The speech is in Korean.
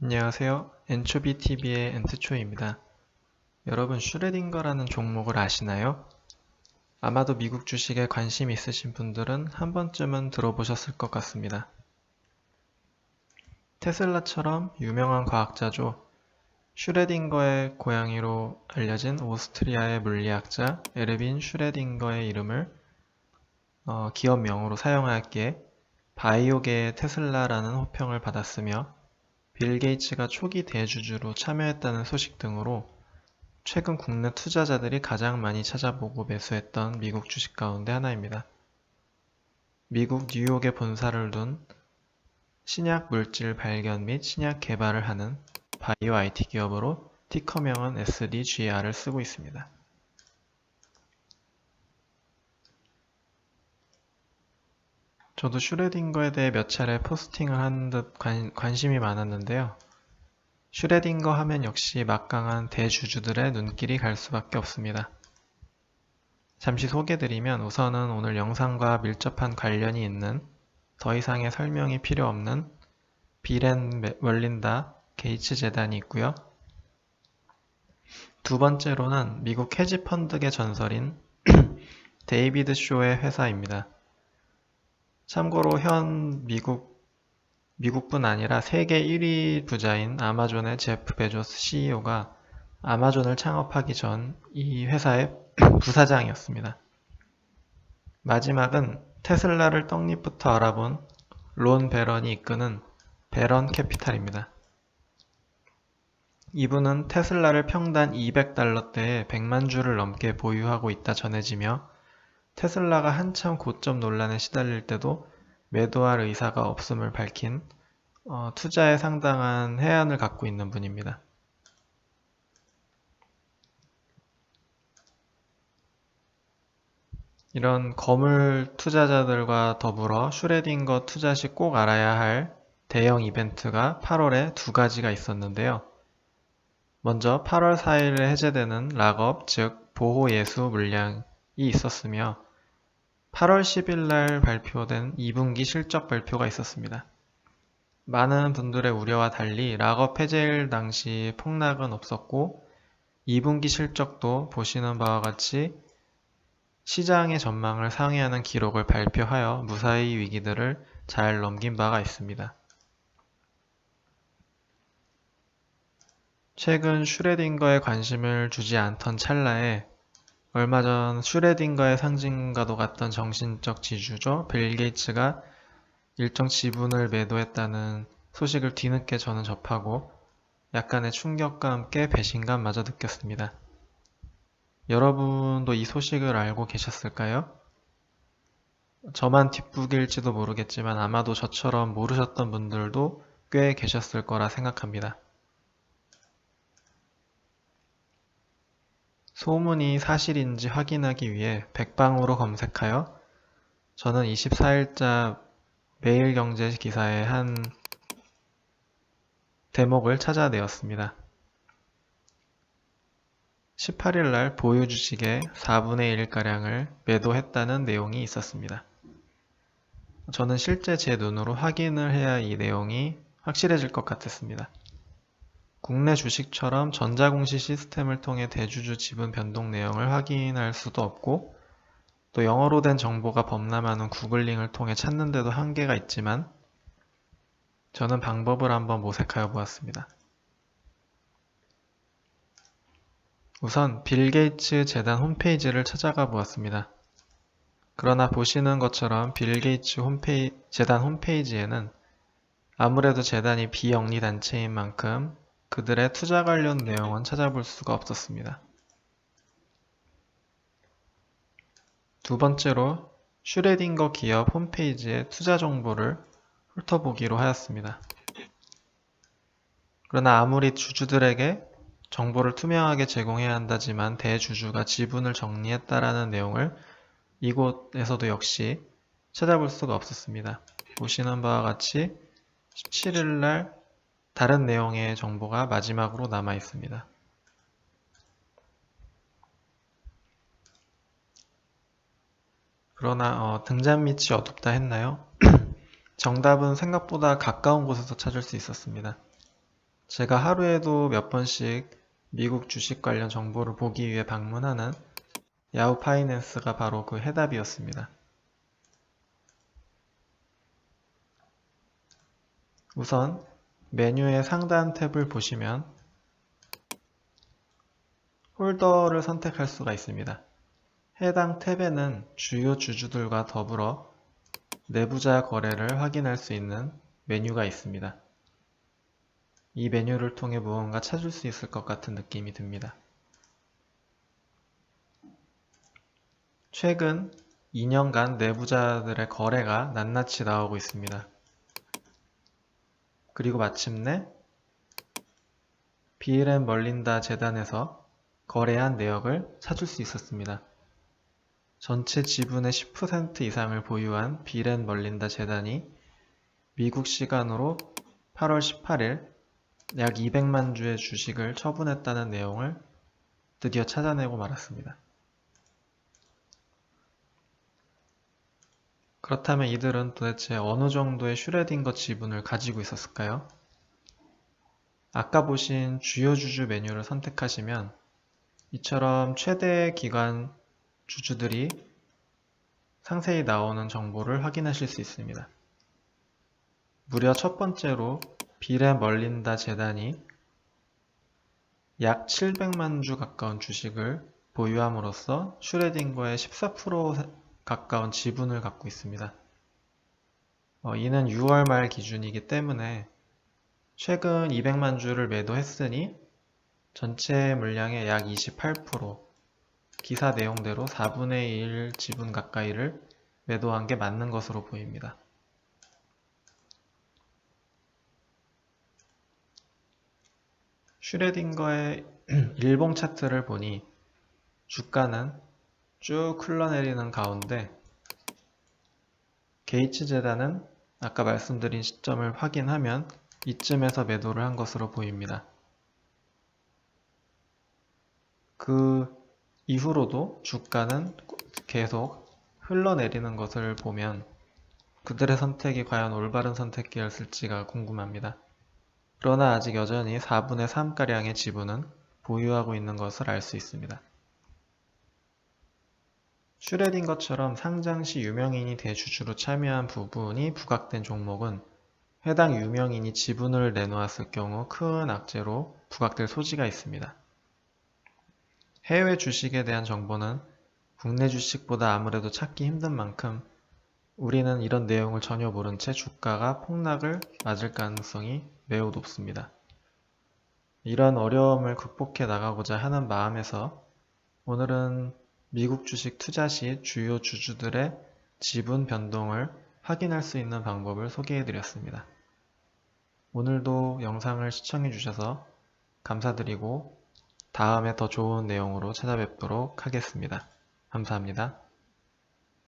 안녕하세요. 엔초비TV의 엔트초입니다. 여러분 슈레딩거라는 종목을 아시나요? 아마도 미국 주식에 관심 있으신 분들은 한 번쯤은 들어보셨을 것 같습니다. 테슬라처럼 유명한 과학자죠. 슈레딩거의 고양이로 알려진 오스트리아의 물리학자 에르빈 슈레딩거의 이름을 기업명으로 사용하였기에 바이오계의 테슬라라는 호평을 받았으며 빌 게이츠가 초기 대주주로 참여했다는 소식 등으로 최근 국내 투자자들이 가장 많이 찾아보고 매수했던 미국 주식 가운데 하나입니다. 미국 뉴욕에 본사를 둔 신약 물질 발견 및 신약 개발을 하는 바이오 IT 기업으로 티커명은 SDGR을 쓰고 있습니다. 저도 슈레딩거에 대해 몇 차례 포스팅을 한 듯 관심이 많았는데요. 슈레딩거 하면 역시 막강한 대주주들의 눈길이 갈 수밖에 없습니다. 잠시 소개드리면 우선은 오늘 영상과 밀접한 관련이 있는 더 이상의 설명이 필요 없는 빌 앤 멀린다 게이츠 재단이 있고요. 두 번째로는 미국 헤지펀드계 전설인 데이비드 쇼의 회사입니다. 참고로 현 미국뿐 아니라 세계 1위 부자인 아마존의 제프 베조스 CEO가 아마존을 창업하기 전 이 회사의 부사장이었습니다. 마지막은 테슬라를 떡잎부터 알아본 론 베런이 이끄는 베런 캐피탈입니다. 이분은 테슬라를 평단 200달러대에 100만 주를 넘게 보유하고 있다 전해지며 테슬라가 한참 고점 논란에 시달릴 때도 매도할 의사가 없음을 밝힌 투자에 상당한 해안을 갖고 있는 분입니다. 이런 거물 투자자들과 더불어 슈레딩거 투자 시 꼭 알아야 할 대형 이벤트가 8월에 두 가지가 있었는데요. 먼저 8월 4일에 해제되는 락업, 즉 보호예수 물량이 있었으며 8월 10일 날 발표된 2분기 실적 발표가 있었습니다. 많은 분들의 우려와 달리 락업 해제일 당시 폭락은 없었고 2분기 실적도 보시는 바와 같이 시장의 전망을 상회하는 기록을 발표하여 무사히 위기들을 잘 넘긴 바가 있습니다. 최근 슈레딩거에 관심을 주지 않던 찰나에 얼마 전 슈레딩거의 상징과도 같던 정신적 지주죠. 빌 게이츠가 일정 지분을 매도했다는 소식을 뒤늦게 저는 접하고 약간의 충격과 함께 배신감마저 느꼈습니다. 여러분도 이 소식을 알고 계셨을까요? 저만 뒷북일지도 모르겠지만 아마도 저처럼 모르셨던 분들도 꽤 계셨을 거라 생각합니다. 소문이 사실인지 확인하기 위해 백방으로 검색하여 저는 24일자 매일경제 기사의 한 대목을 찾아내었습니다. 18일 날 보유 주식의 4분의 1가량을 매도했다는 내용이 있었습니다. 저는 실제 제 눈으로 확인을 해야 이 내용이 확실해질 것 같았습니다. 국내 주식처럼 전자공시 시스템을 통해 대주주 지분 변동 내용을 확인할 수도 없고 또 영어로 된 정보가 범람하는 구글링을 통해 찾는 데도 한계가 있지만 저는 방법을 한번 모색하여 보았습니다. 우선 빌 게이츠 재단 홈페이지를 찾아가 보았습니다. 그러나 보시는 것처럼 빌 게이츠 재단 홈페이지에는 아무래도 재단이 비영리 단체인 만큼 그들의 투자 관련 내용은 찾아볼 수가 없었습니다. 두 번째로 슈레딩거 기업 홈페이지의 투자 정보를 훑어보기로 하였습니다. 그러나 아무리 주주들에게 정보를 투명하게 제공해야 한다지만 대주주가 지분을 정리했다라는 내용을 이곳에서도 역시 찾아볼 수가 없었습니다. 보시는 바와 같이 17일 날 다른 내용의 정보가 마지막으로 남아 있습니다. 그러나 등잔 밑이 어둡다 했나요? 정답은 생각보다 가까운 곳에서 찾을 수 있었습니다. 제가 하루에도 몇 번씩 미국 주식 관련 정보를 보기 위해 방문하는 야후 파이낸스가 바로 그 해답이었습니다. 우선 메뉴의 상단 탭을 보시면 홀더를 선택할 수가 있습니다. 해당 탭에는 주요 주주들과 더불어 내부자 거래를 확인할 수 있는 메뉴가 있습니다. 이 메뉴를 통해 무언가 찾을 수 있을 것 같은 느낌이 듭니다. 최근 2년간 내부자들의 거래가 낱낱이 나오고 있습니다. 그리고 마침내 빌 앤 멀린다 재단에서 거래한 내역을 찾을 수 있었습니다. 전체 지분의 10% 이상을 보유한 빌 앤 멀린다 재단이 미국 시간으로 8월 18일 약 200만 주의 주식을 처분했다는 내용을 드디어 찾아내고 말았습니다. 그렇다면 이들은 도대체 어느 정도의 슈레딩거 지분을 가지고 있었을까요? 아까 보신 주요 주주 메뉴를 선택하시면 이처럼 최대 기관 주주들이 상세히 나오는 정보를 확인하실 수 있습니다. 무려 첫 번째로 빌 앤 멀린다 재단이 약 700만 주 가까운 주식을 보유함으로써 슈레딩거의 14% 가까운 지분을 갖고 있습니다. 이는 6월 말 기준이기 때문에 최근 200만 주를 매도했으니 전체 물량의 약 28%, 기사 내용대로 4분의 1 지분 가까이를 매도한 게 맞는 것으로 보입니다. 슈레딩거의 일봉 차트를 보니 주가는 쭉 흘러내리는 가운데 게이츠 재단은 아까 말씀드린 시점을 확인하면 이쯤에서 매도를 한 것으로 보입니다. 그 이후로도 주가는 계속 흘러내리는 것을 보면 그들의 선택이 과연 올바른 선택이었을지가 궁금합니다. 그러나 아직 여전히 4분의 3가량의 지분은 보유하고 있는 것을 알 수 있습니다. 슈레딩거처럼 상장 시 유명인이 대주주로 참여한 부분이 부각된 종목은 해당 유명인이 지분을 내놓았을 경우 큰 악재로 부각될 소지가 있습니다. 해외 주식에 대한 정보는 국내 주식보다 아무래도 찾기 힘든 만큼 우리는 이런 내용을 전혀 모른 채 주가가 폭락을 맞을 가능성이 매우 높습니다. 이런 어려움을 극복해 나가고자 하는 마음에서 오늘은 미국 주식 투자 시 주요 주주들의 지분 변동을 확인할 수 있는 방법을 소개해 드렸습니다. 오늘도 영상을 시청해 주셔서 감사드리고 다음에 더 좋은 내용으로 찾아뵙도록 하겠습니다. 감사합니다.